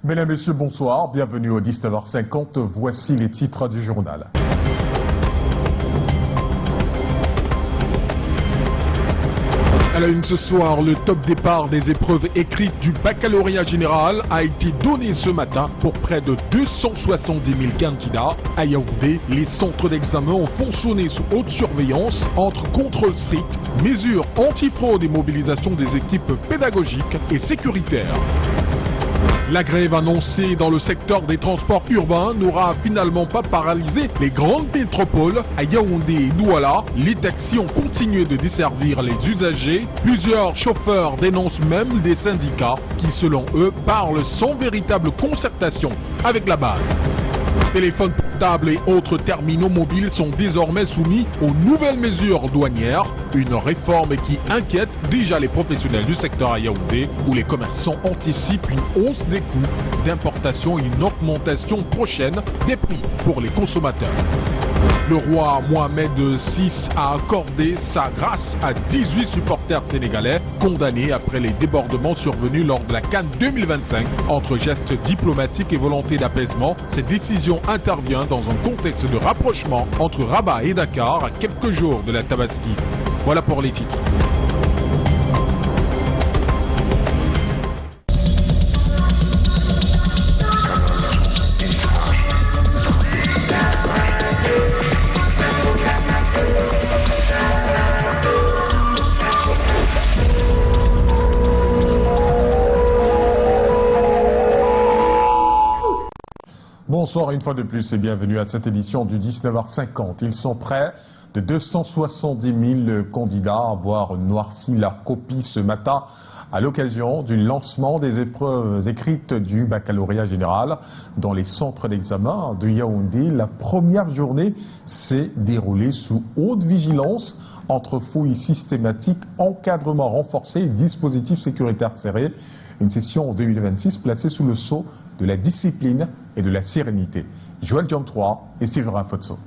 Mesdames, Messieurs, bonsoir. Bienvenue au 19h50. Voici les titres du journal. À la une ce soir, le top départ des épreuves écrites du baccalauréat général a été donné ce matin pour près de 270 000 candidats. À Yaoundé, les centres d'examen ont fonctionné sous haute surveillance entre contrôle strict, mesures antifraude et mobilisation des équipes pédagogiques et sécuritaires. La grève annoncée dans le secteur des transports urbains n'aura finalement pas paralysé les grandes métropoles. À Yaoundé et Douala, les taxis ont continué de desservir les usagers. Plusieurs chauffeurs dénoncent même des syndicats qui, selon eux, parlent sans véritable concertation avec la base. Téléphones portables et autres terminaux mobiles sont désormais soumis aux nouvelles mesures douanières. Une réforme qui inquiète déjà les professionnels du secteur à Yaoundé, où les commerçants anticipent une hausse des coûts d'importation et une augmentation prochaine des prix pour les consommateurs. Le roi Mohamed VI a accordé sa grâce à 18 supporters sénégalais condamnés après les débordements survenus lors de la CAN 2025. Entre gestes diplomatiques et volonté d'apaisement, cette décision intervient dans un contexte de rapprochement entre Rabat et Dakar à quelques jours de la Tabaski. Voilà pour les titres. Bonsoir une fois de plus et bienvenue à cette édition du 19h50. Ils sont près de 270 000 candidats à avoir noirci la copie ce matin à l'occasion du lancement des épreuves écrites du baccalauréat général dans les centres d'examen de Yaoundé. La première journée s'est déroulée sous haute vigilance entre fouilles systématiques, encadrement renforcé et dispositifs sécuritaires serrés. Une session en 2026 placée sous le sceau de la discipline et de la sérénité. Joël Diom 3 et Steven Rafotso.